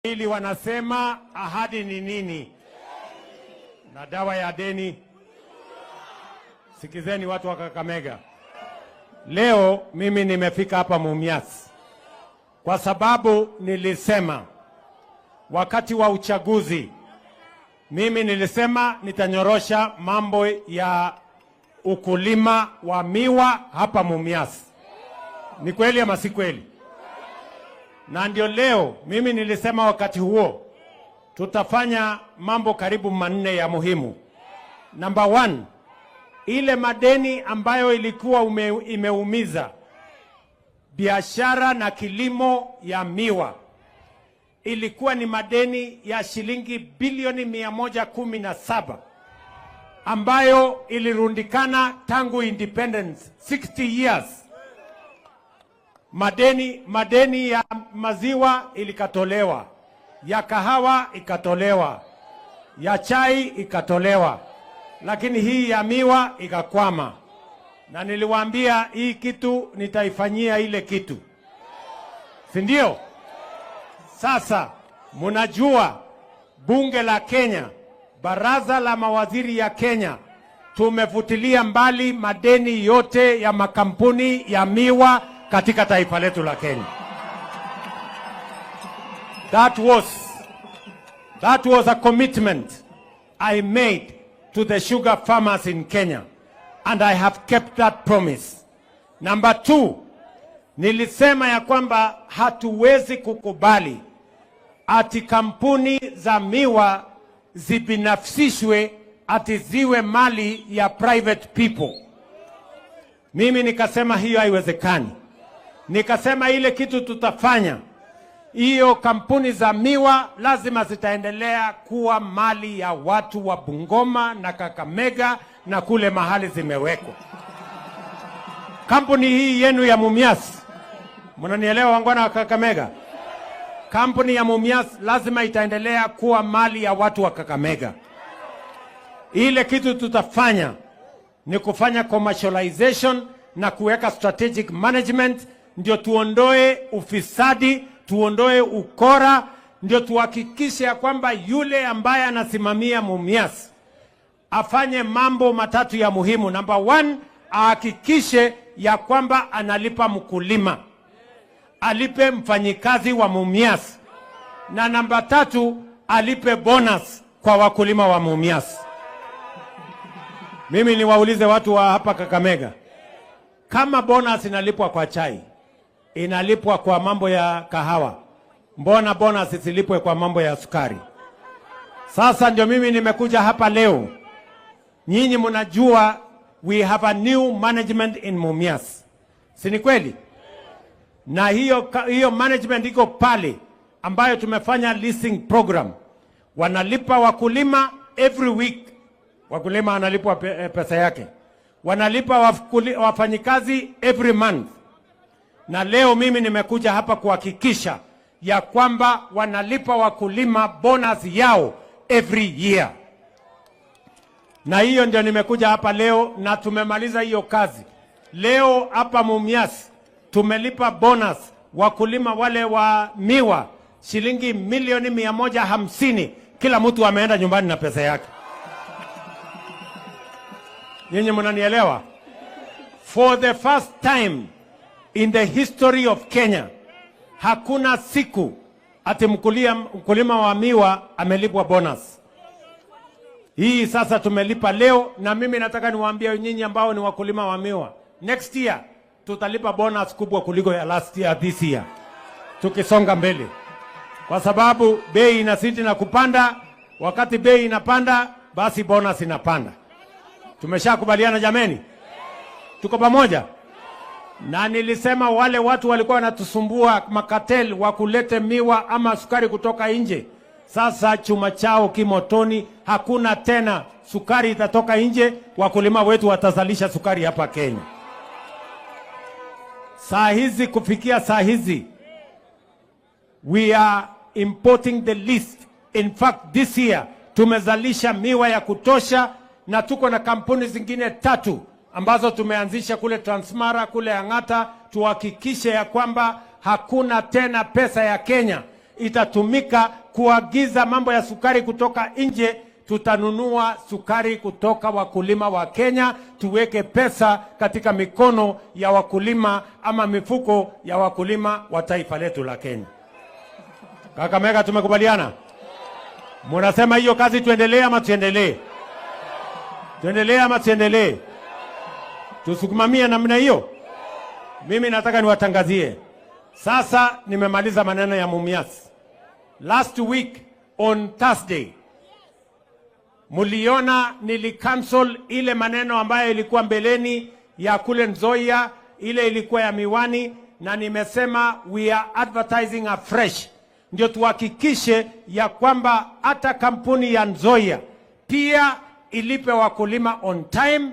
Ili wanasema ahadi ni nini? Na dawa ya deni. Sikizeni watu wa Kakamega. Leo mimi nimefika hapa Mumias kwa sababu nilisema wakati wa uchaguzi, mimi nilisema nitanyorosha mambo ya ukulima wa miwa hapa Mumias. Ni kweli ama si kweli? Na ndio leo mimi nilisema wakati huo tutafanya mambo karibu manne ya muhimu. Number 1, ile madeni ambayo ilikuwa imeumiza biashara na kilimo ya miwa ilikuwa ni madeni ya shilingi bilioni 117 ambayo ilirundikana tangu independence 60 years. Madeni ya maziwa ilikatolewa, ya kahawa ikatolewa, ya chai ikatolewa, lakini hii ya miwa ikakwama. Na niliwaambia hii kitu nitaifanyia ile kitu, si ndio? Sasa munajua bunge la Kenya, baraza la mawaziri ya Kenya, tumefutilia mbali madeni yote ya makampuni ya miwa katika taifa letu la Kenya. That was a commitment I made to the sugar farmers in Kenya, and I have kept that promise. Number 2, nilisema ya kwamba hatuwezi kukubali ati kampuni za miwa zibinafsishwe ati ziwe mali ya private people. Mimi nikasema hiyo haiwezekani. Nikasema ile kitu tutafanya, hiyo kampuni za miwa lazima zitaendelea kuwa mali ya watu wa Bungoma na Kakamega na kule mahali zimewekwa. Kampuni hii yenu ya Mumias, mnanielewa wangwana wa Kakamega? Kampuni ya Mumias lazima itaendelea kuwa mali ya watu wa Kakamega. Ile kitu tutafanya ni kufanya commercialization na kuweka strategic management, ndio tuondoe ufisadi, tuondoe ukora, ndio tuhakikishe ya kwamba yule ambaye anasimamia Mumias afanye mambo matatu ya muhimu. Number 1, ahakikishe ya kwamba analipa mkulima, alipe mfanyikazi wa Mumias, na number 3, alipe bonus kwa wakulima wa Mumias. Mimi niwaulize watu wa hapa Kakamega, kama bonus inalipwa kwa chai, inalipwa kwa mambo ya kahawa, mbona bonus isilipwe kwa mambo ya sukari? Sasa ndio mimi nimekuja hapa leo. Nyinyi mnajua we have a new management in Mumias, si ni kweli? Na hiyo management iko pale ambayo tumefanya leasing program. Wanalipa wakulima every week. Wakulima analipwa pesa yake. Wanalipa wafanyikazi every month. Na leo mimi nimekuja hapa kuhakikisha ya kwamba wanalipa wakulima bonus yao every year. Na hiyo ndio nimekuja hapa leo, na tumemaliza hiyo kazi. Leo hapa Mumias tumelipa bonus wakulima wale wa miwa shilingi milioni 150. Kila mtu ameenda nyumbani na pesa yake. Nyinyi mnanielewa? For the first time in the history of Kenya, hakuna siku ati mkulima wa miwa amelipwa bonus. Hii sasa tumelipa leo, na mimi nataka niwaambie nyinyi ambao ni wakulima wa miwa, next year tutalipa bonus kubwa kuliko ya last year, this year, tukisonga mbele. Kwa sababu bei inazidi na kupanda, wakati bei inapanda basi bonus inapanda. Tumeshakubaliana jameni? Tuko pamoja? Na nilisema wale watu walikuwa wanatusumbua makatel wa kulete miwa ama sukari kutoka nje, sasa chuma chao kimotoni, hakuna tena sukari itatoka nje, wakulima wetu watazalisha sukari hapa Kenya. Saa hizi, kufikia saa hizi, we are importing the least. In fact, this year tumezalisha miwa ya kutosha, na tuko na kampuni zingine 3 ambazo tumeanzisha kule Transmara, kule Angata, tuhakikishe ya kwamba hakuna tena pesa ya Kenya itatumika kuagiza mambo ya sukari kutoka nje. Tutanunua sukari kutoka wakulima wa Kenya, tuweke pesa katika mikono ya wakulima ama mifuko ya wakulima wa taifa letu la Kenya. Kakamega, tumekubaliana? Munasema hiyo kazi tuendelee ama tuendelee? Tuendelee ama tuendelee? Tusukumamie namna hiyo? Mimi nataka niwatangazie. Sasa nimemaliza maneno ya Mumias. Last week on Thursday, muliona nilicancel ile maneno ambayo ilikuwa mbeleni ya kule Nzoia, ile ilikuwa ya Miwani, na nimesema we are advertising afresh. Ndio tuhakikishe ya kwamba hata kampuni ya Nzoia pia ilipe wakulima on time,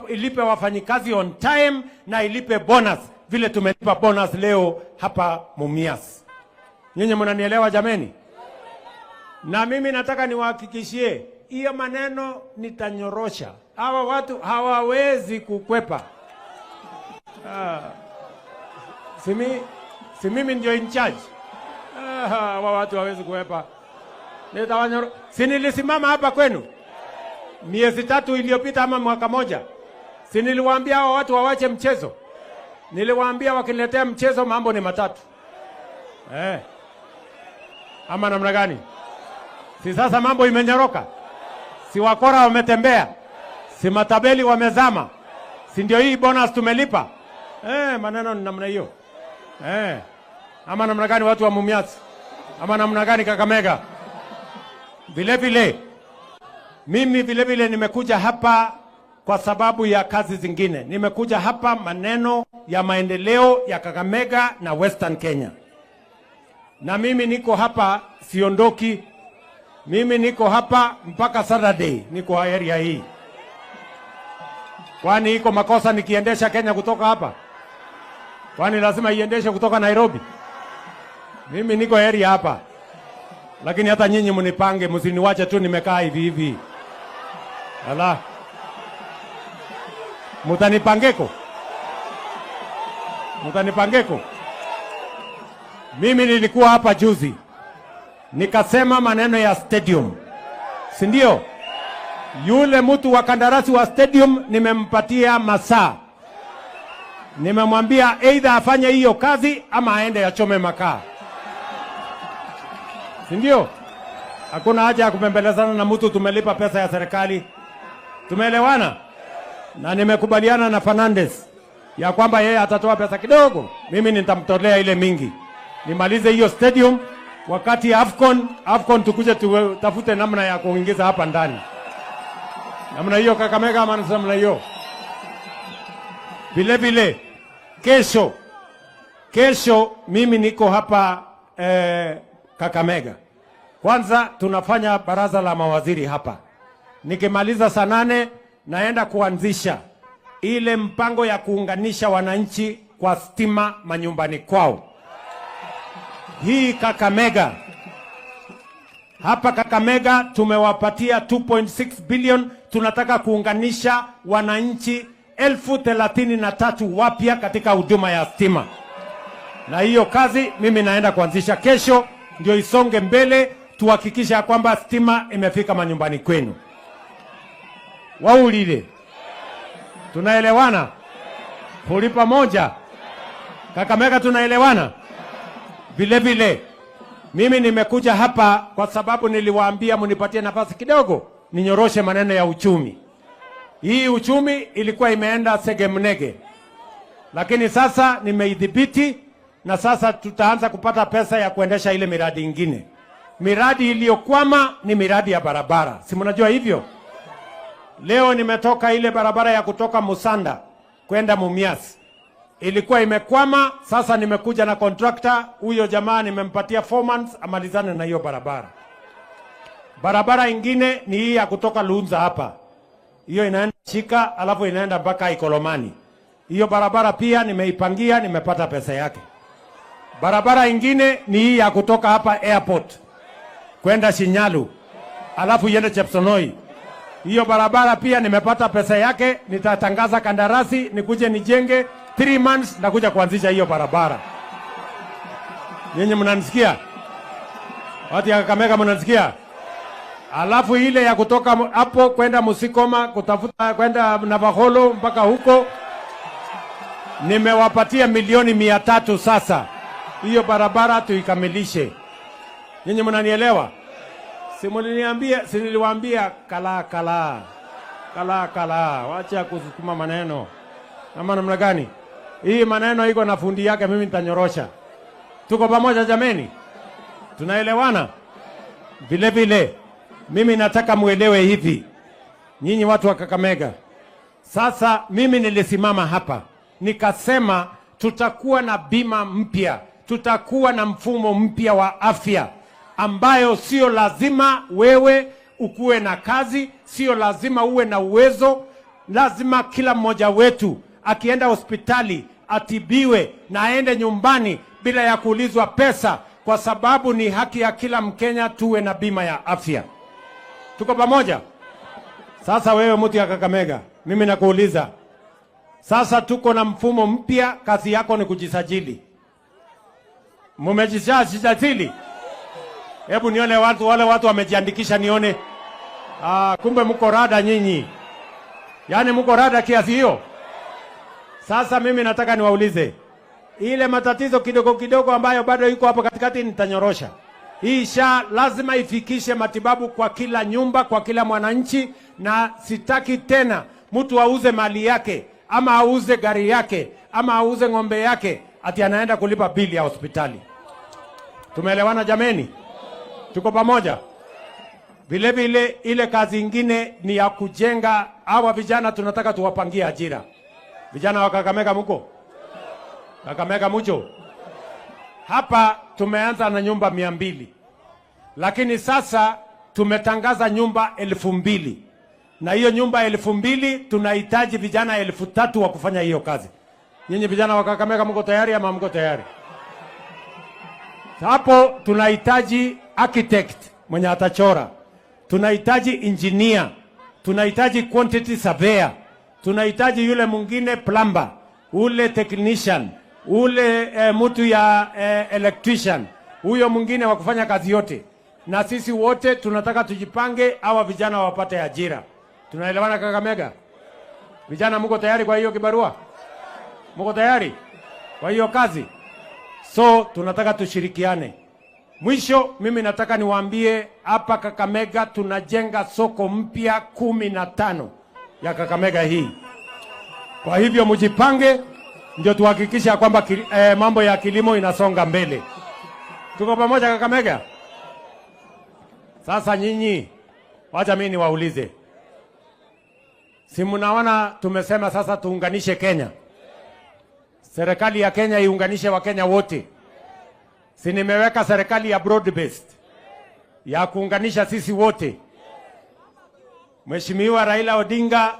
ilipe wafanyikazi on time, na ilipe bonus vile tumelipa bonus leo hapa Mumias. Nyinyi mnanielewa jameni? Na mimi nataka niwahakikishie hiyo maneno nitanyorosha. Hawa watu hawawezi kukwepa. Si mimi ndio in charge. Hawa watu hawawezi kukwepa. Si nilisimama hapa kwenu miezi 3 iliyopita ama mwaka moja? Si niliwaambia hawa watu wawache mchezo? Niliwaambia wakiniletea mchezo mambo ni matatu. Ama namna gani? Si sasa mambo imenyoroka? Si wakora wametembea? Si matabeli wamezama? Si ndio hii bonus tumelipa? Maneno ni namna hiyo. Ama namna gani watu wa Mumias? Ama namna gani Kakamega? Vile vile mimi vile vile nimekuja hapa kwa sababu ya kazi zingine. Nimekuja hapa maneno ya maendeleo ya Kakamega na Western Kenya. Na mimi niko hapa, siondoki. Mimi niko hapa mpaka Saturday, niko area hii. Kwani iko makosa nikiendesha Kenya kutoka hapa? Kwani lazima iendeshe kutoka Nairobi? Mimi niko area hapa. Lakini hata nyinyi mnipange, msiniwache tu nimekaa hivi hivi. Ala. Mutanipangeko? Mutanipangeko? Mimi nilikuwa hapa juzi, nikasema maneno ya stadium, si ndio? Yule mtu wa kandarasi wa stadium nimempatia masaa, nimemwambia either afanye hiyo kazi ama aende achome makaa, si ndio? Hakuna haja ya kupembelezana na mtu, tumelipa pesa ya serikali. Tumeelewana? Na nimekubaliana na Fernandez ya kwamba yeye atatoa pesa kidogo, mimi nitamtolea ile mingi. Nimalize hiyo stadium, wakati ya AFCON tukuje tutafute namna ya kuingiza hapa ndani. Namna hiyo Kakamega, ama namna hiyo. Vile vile kesho mimi niko hapa Kakamega. Kwanza tunafanya baraza la mawaziri hapa. Nikimaliza saa 8 naenda kuanzisha ile mpango ya kuunganisha wananchi kwa stima manyumbani kwao. Hii Kakamega, hapa Kakamega tumewapatia 2.6 billion. Tunataka kuunganisha wananchi 33,000 wapya katika huduma ya stima. Na hiyo kazi mimi naenda kuanzisha kesho, ndio isonge mbele, tuhakikisha kwamba stima imefika manyumbani kwenu. Waulile, tunaelewana? Poli pamoja Kakamega, tunaelewana? Vile vile mimi nimekuja hapa kwa sababu niliwaambia munipatie nafasi kidogo ninyoroshe maneno ya uchumi. Hii uchumi ilikuwa imeenda segemnege, lakini sasa nimeidhibiti, na sasa tutaanza kupata pesa ya kuendesha ile miradi ingine. Miradi iliyokwama ni miradi ya barabara, si mnajua hivyo? Leo nimetoka ile barabara ya kutoka Musanda kwenda Mumias, ilikuwa imekwama. Sasa nimekuja na contractor, huyo jamaa nimempatia 4 months amalizane na hiyo barabara. Barabara ingine ni hii ya kutoka Lunza hapa, hiyo inaenda Shika alafu inaenda mpaka Ikolomani. Hiyo barabara pia nimeipangia, nimepata pesa yake. Barabara ingine ni hii ya kutoka hapa airport kwenda Shinyalu alafu iende Chepsonoi. Hiyo barabara pia nimepata pesa yake, nitatangaza kandarasi nikuje nijenge 3 months na kuja kuanzisha hiyo barabara. Nyinyi mnanisikia? Watu ya Kakamega mnasikia? Alafu ile ya kutoka hapo kwenda Musikoma kutafuta kwenda Navaholo mpaka huko nimewapatia milioni 300 sasa. Hiyo barabara tuikamilishe. Nyinyi mnanielewa? Si niliwaambia kala. Wacha kusukuma maneno. Ama namna gani? Hii maneno iko na fundi yake, mimi nitanyorosha. Tuko pamoja jameni? Tunaelewana? Vile vile mimi nataka muelewe hivi. Nyinyi watu wa Kakamega. Sasa mimi nilisimama hapa nikasema tutakuwa na bima mpya, tutakuwa na mfumo mpya wa afya ambayo sio lazima wewe ukuwe na kazi, sio lazima uwe na uwezo, lazima kila mmoja wetu akienda hospitali atibiwe na aende nyumbani bila ya kuulizwa pesa, kwa sababu ni haki ya kila Mkenya tuwe na bima ya afya. Tuko pamoja? Sasa wewe mtu ya Kakamega, mimi nakuuliza. Sasa tuko na mfumo mpya, kazi yako ni kujisajili. Mumejisajili? Hebu nione wale watu wamejiandikisha nione. Kumbe mko rada nyinyi. Yaani mko rada kiasi hiyo. Sasa mimi nataka niwaulize. Ile matatizo kidogo ambayo bado iko hapo katikati nitanyorosha. Hii lazima ifikishe matibabu kwa kila nyumba, kwa kila mwananchi, na sitaki tena mtu auze mali yake ama auze gari yake ama auze ng'ombe yake ati anaenda kulipa bili ya hospitali. Tumeelewana jameni? Tuko pamoja? Vile vile ile kazi ingine ni ya kujenga. Hawa vijana tunataka tuwapangie ajira. Vijana wa Kakamega mko? Kakamega mcho? Hapa tumeanza na nyumba 200. Lakini sasa tumetangaza nyumba 1000. Na hiyo nyumba 1000 tunahitaji vijana 3000 wa kufanya hiyo kazi. Nyinyi vijana wa Kakamega mko tayari ama mko tayari? Hapo tunahitaji architect mwenye atachora. Tunahitaji engineer. Tunahitaji quantity surveyor. Tunahitaji yule mwingine plumber, ule technician, ule mtu ya electrician, huyo mwingine wa kufanya kazi yote. Na sisi wote tunataka tujipange hawa vijana wapate ajira. Tunaelewana Kakamega? Vijana mko tayari kwa hiyo kibarua? Mko tayari kwa hiyo kazi? So tunataka tushirikiane. Mwisho mimi nataka niwaambie hapa Kakamega tunajenga soko mpya 15 ya Kakamega hii. Kwa hivyo mjipange ndio tuhakikisha kwamba mambo ya kilimo inasonga mbele. Tuko pamoja Kakamega? Sasa nyinyi wacha mimi niwaulize. Si mnaona tumesema sasa tuunganishe Kenya? Serikali ya Kenya iunganishe Wakenya wote. Si nimeweka serikali ya broad based ya kuunganisha sisi wote. Mheshimiwa Raila Odinga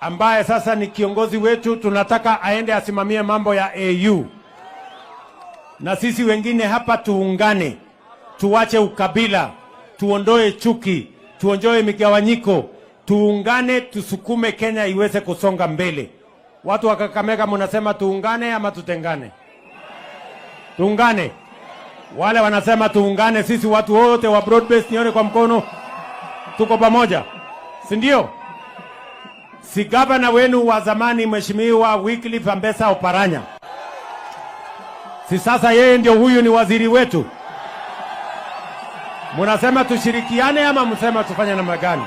ambaye sasa ni kiongozi wetu, tunataka aende asimamie mambo ya AU. Na sisi wengine hapa tuungane, tuache ukabila, tuondoe chuki, tuondoe migawanyiko, tuungane, tusukume Kenya iweze kusonga mbele. Watu wa Kakamega mnasema tuungane ama tutengane? Tuungane. Wale wanasema tuungane, sisi watu wote wa broad based nione kwa mkono. Tuko pamoja. Si ndio? Si gavana wenu wa zamani Mheshimiwa Wycliffe Ambassa Oparanya. Si sasa yeye ndio huyu ni waziri wetu. Mnasema tushirikiane ama msema tufanye namna gani?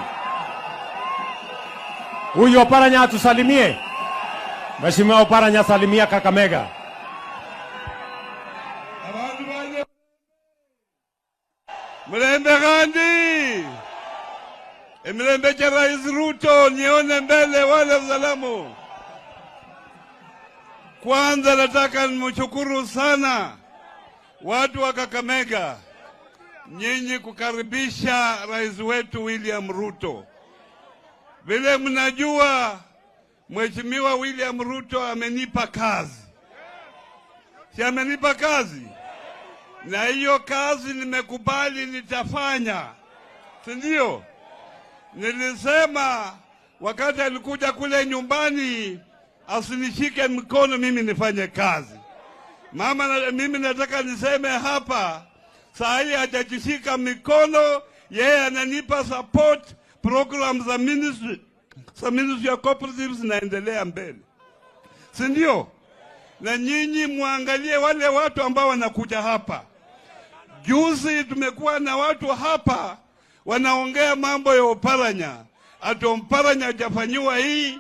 Huyu Oparanya atusalimie. Mheshimiwa Oparanya salimia Kakamega. Mlembe gandi. Mlembe cha Rais Ruto, nione mbele wale salamu. Kwanza nataka nimshukuru sana watu wa Kakamega nyinyi kukaribisha rais wetu William Ruto. Vile mnajua Mheshimiwa William Ruto amenipa kazi. Si amenipa kazi? Na hiyo kazi nimekubali nitafanya. Si ndio? Nilisema wakati alikuja kule nyumbani asinishike mkono mimi nifanye kazi. Mama, mimi nataka niseme hapa, saa hii hajajishika mikono, yeye ananipa support, program za ministry ya cooperatives zinaendelea mbele, si ndio? Na nyinyi muangalie wale watu ambao wanakuja hapa. Juzi tumekuwa na watu hapa wanaongea mambo ya Oparanya, ati Oparanya hajafanyiwa hii.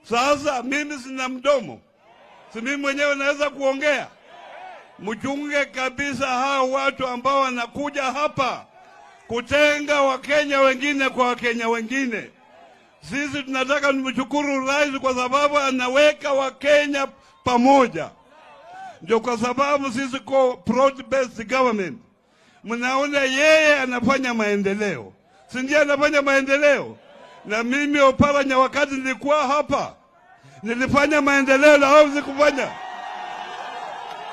Sasa mimi sina mdomo, si mimi mwenyewe naweza kuongea? Mchunge kabisa hao watu ambao wanakuja hapa kutenga Wakenya wengine kwa Wakenya wengine. Sisi tunataka nimshukuru rais kwa sababu anaweka Wakenya pamoja. Ndio kwa sababu sisi kwa broad based government. Mnaona yeye anafanya maendeleo, si ndiye anafanya maendeleo? Na mimi Oparanya wakati nilikuwa hapa nilifanya maendeleo na hao sikufanya?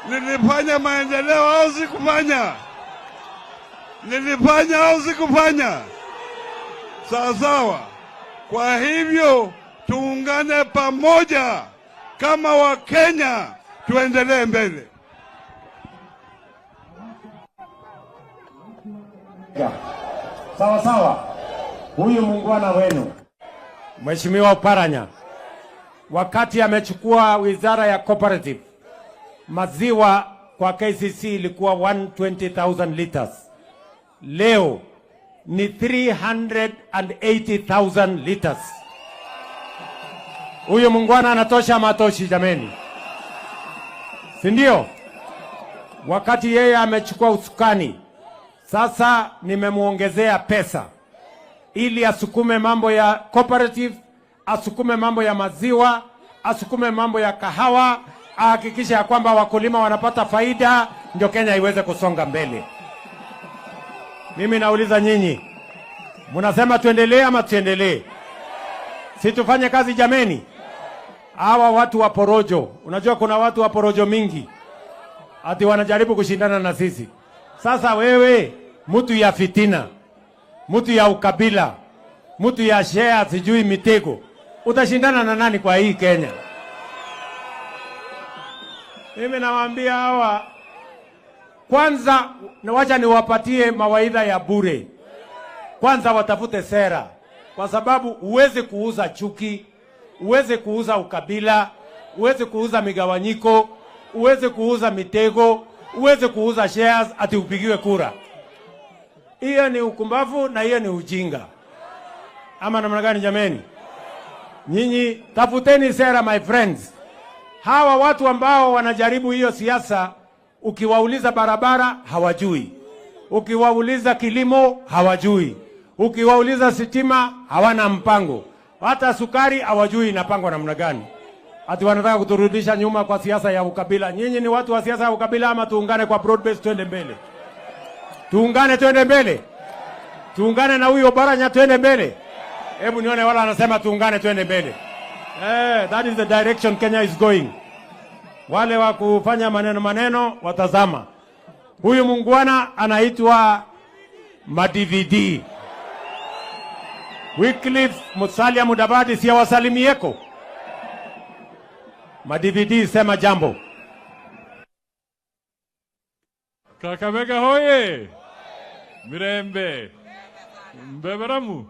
Nilifanya maendeleo au sikufanya? Nilifanya au sikufanya? Sawa. Kwa hivyo tuungane pamoja kama Wakenya, tuendelee mbele. Sawa. Huyu muungwana wenu Mheshimiwa Oparanya, wakati amechukua wizara ya cooperative, maziwa kwa KCC ilikuwa 120,000 liters. Leo ni 380,000 liters. Huyu muungwana anatosha matoshi jameni, si ndio? Wakati yeye amechukua usukani, sasa nimemuongezea pesa ili asukume mambo ya cooperative, asukume mambo ya maziwa, asukume mambo ya kahawa, ahakikishe ya kwamba wakulima wanapata faida, ndio Kenya iweze kusonga mbele. Mimi nauliza nyinyi, mnasema tuendelee ama tuendelee? Si tufanye kazi jameni? Hawa watu wa porojo, unajua kuna watu wa porojo mingi, ati wanajaribu kushindana na sisi. Sasa wewe, mtu ya fitina, mtu ya ukabila, mtu ya share sijui mitego, utashindana na nani kwa hii Kenya? Mimi nawaambia hawa, kwanza wacha niwapatie mawaidha ya bure. Kwanza watafute sera, kwa sababu uweze kuuza chuki, uweze kuuza ukabila, uweze kuuza migawanyiko, uweze kuuza mitego, uweze kuuza shares ati upigiwe kura. Hiyo ni ukumbavu na hiyo ni ujinga. Ama namna gani jameni? Nyinyi tafuteni sera my friends. Hawa watu ambao wanajaribu hiyo siasa, ukiwauliza barabara hawajui, ukiwauliza kilimo hawajui, ukiwauliza sitima hawana mpango, hata sukari hawajui inapangwa namna gani. Ati wanataka kuturudisha nyuma kwa siasa ya ukabila. Nyinyi ni watu wa siasa ya ukabila ama tuungane kwa broad base twende mbele? Tuungane twende mbele. Tuungane na huyo Oparanya twende mbele. Hebu nione wala anasema tuungane twende mbele. That is the direction Kenya is going. Wale wa kufanya maneno watazama. Huyu muungwana anaitwa ma-DVD. Wycliffe Musalia Mudavadi, si wasalimieko? Ma-DVD, sema jambo. Kakamega hoye! Mirembe! Mbeberamu!